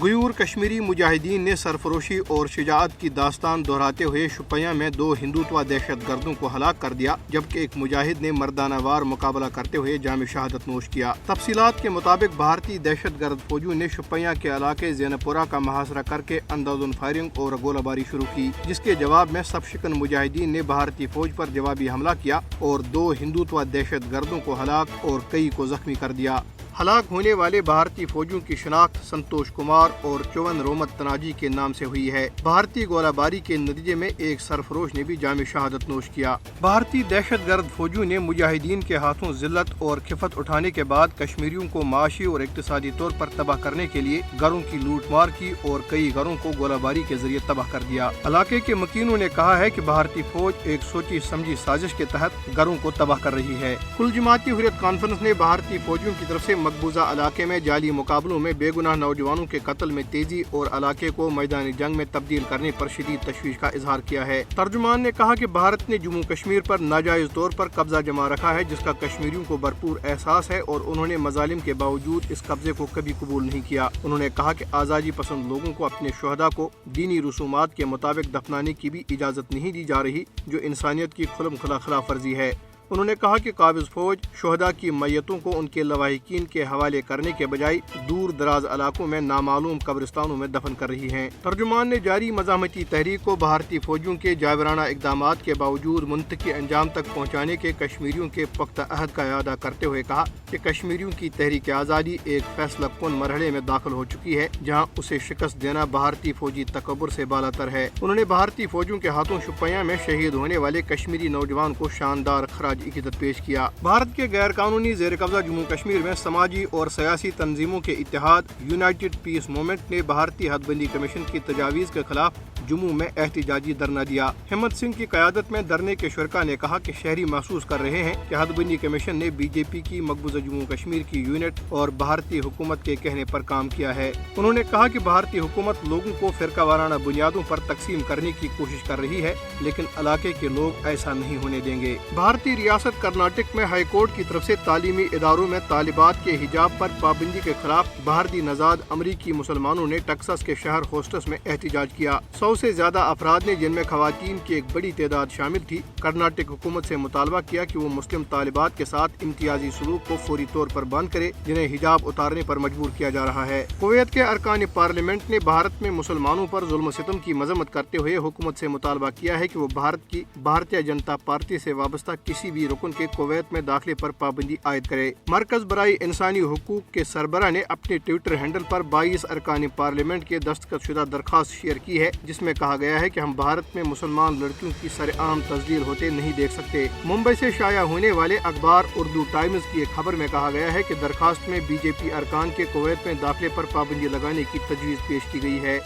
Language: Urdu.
غیور کشمیری مجاہدین نے سرفروشی اور شجاعت کی داستان دہراتے ہوئے شوپیاں میں 2 ہندوتوا دہشت گردوں کو ہلاک کر دیا، جبکہ ایک مجاہد نے مردانہ وار مقابلہ کرتے ہوئے جام شہادت نوش کیا۔ تفصیلات کے مطابق بھارتی دہشت گرد فوجیوں نے شوپیاں کے علاقے زینب پورہ کا محاصرہ کر کے اندھادھند فائرنگ اور گولہ باری شروع کی، جس کے جواب میں سب شکن مجاہدین نے بھارتی فوج پر جوابی حملہ کیا اور 2 ہندوتوا دہشت گردوں کو ہلاک اور کئی کو زخمی کر دیا۔ ہلاک ہونے والے بھارتی فوجیوں کی شناخت سنتوش کمار اور چون رومت تناجی کے نام سے ہوئی ہے۔ بھارتی گولہ باری کے نتیجے میں ایک سرفروش نے بھی جام شہادت نوش کیا۔ بھارتی دہشت گرد فوجیوں نے مجاہدین کے ہاتھوں ذلت اور خفت اٹھانے کے بعد کشمیریوں کو معاشی اور اقتصادی طور پر تباہ کرنے کے لیے گھروں کی لوٹ مار کی اور کئی گھروں کو گولہ باری کے ذریعے تباہ کر دیا۔ علاقے کے مکینوں نے کہا ہے کہ بھارتی فوج ایک سوچی سمجھی سازش کے تحت گھروں کو تباہ کر رہی ہے۔ کل جماعتی حریت کانفرنس نے بھارتی فوجیوں کی طرف سے مقبوضہ علاقے میں جعلی مقابلوں میں بے گناہ نوجوانوں کے قتل میں تیزی اور علاقے کو میدان جنگ میں تبدیل کرنے پر شدید تشویش کا اظہار کیا ہے۔ ترجمان نے کہا کہ بھارت نے جموں کشمیر پر ناجائز طور پر قبضہ جما رکھا ہے، جس کا کشمیریوں کو بھرپور احساس ہے اور انہوں نے مظالم کے باوجود اس قبضے کو کبھی قبول نہیں کیا۔ انہوں نے کہا کہ آزادی پسند لوگوں کو اپنے شہداء کو دینی رسومات کے مطابق دفنانے کی بھی اجازت نہیں دی جا رہی، جو انسانیت کی کھلم کھلا خلاف ورزی ہے۔ انہوں نے کہا کہ قابض فوج شہداء کی میتوں کو ان کے لواحقین کے حوالے کرنے کے بجائے دور دراز علاقوں میں نامعلوم قبرستانوں میں دفن کر رہی ہیں۔ ترجمان نے جاری مزاحمتی تحریک کو بھارتی فوجیوں کے جابرانہ اقدامات کے باوجود منطقی انجام تک پہنچانے کے کشمیریوں کے پختہ عہد کا اعادہ کرتے ہوئے کہا کہ کشمیریوں کی تحریک آزادی ایک فیصلہ کن مرحلے میں داخل ہو چکی ہے، جہاں اسے شکست دینا بھارتی فوجی تکبر سے بالاتر ہے۔ انہوں نے بھارتی فوجیوں کے ہاتھوں شوپیاں میں شہید ہونے والے کشمیری نوجوان کو شاندار خراج عقیدت پیش کیا۔ بھارت کے غیر قانونی زیر قبضہ جموں کشمیر میں سماجی اور سیاسی تنظیموں کے اتحاد یونائٹڈ پیس موومنٹ نے بھارتی حد بندی کمیشن کی تجاویز کے خلاف جموں میں احتجاجی دھرنا دیا۔ ہمت سنگھ کی قیادت میں دھرنے کے شرکاء نے کہا کہ شہری محسوس کر رہے ہیں کہ حد بندی کمیشن نے بی جے پی کی مقبوضہ جموں کشمیر کی یونٹ اور بھارتی حکومت کے کہنے پر کام کیا ہے۔ انہوں نے کہا کہ بھارتی حکومت لوگوں کو فرقہ وارانہ بنیادوں پر تقسیم کرنے کی کوشش کر رہی ہے، لیکن علاقے کے لوگ ایسا نہیں ہونے دیں گے۔ بھارتی ریاست کرناٹک میں ہائی کورٹ کی طرف سے تعلیمی اداروں میں طالبات کے حجاب پر پابندی کے خلاف بھارتی نژاد امریکی مسلمانوں نے ٹیکساس کے شہر ہوسٹس میں احتجاج کیا۔ 100 سے زیادہ افراد نے، جن میں خواتین کی ایک بڑی تعداد شامل تھی، کرناٹک حکومت سے مطالبہ کیا کہ وہ مسلم طالبات کے ساتھ امتیازی سلوک کو فوری طور پر بند کرے، جنہیں حجاب اتارنے پر مجبور کیا جا رہا ہے۔ کویت کے ارکان پارلیمنٹ نے بھارت میں مسلمانوں پر ظلم و ستم کی مذمت کرتے ہوئے حکومت سے مطالبہ کیا ہے کہ وہ بھارت کی بھارتیہ جنتا پارٹی سے وابستہ کسی بھی رکن کے کویت میں داخلے پر پابندی عائد کرے۔ مرکز برائے انسانی حقوق کے سربراہ نے اپنے ٹویٹر ہینڈل پر 22 ارکان پارلیمنٹ کے دستخط شدہ درخواست شیئر کی ہے، جس میں کہا گیا ہے کہ ہم بھارت میں مسلمان لڑکیوں کی سرعام تذلیل ہوتے نہیں دیکھ سکتے۔ ممبئی سے شائع ہونے والے اخبار اردو ٹائمز کی ایک خبر میں کہا گیا ہے کہ درخواست میں بی جے پی ارکان کے کویت میں داخلے پر پابندی لگانے کی تجویز پیش کی گئی ہے۔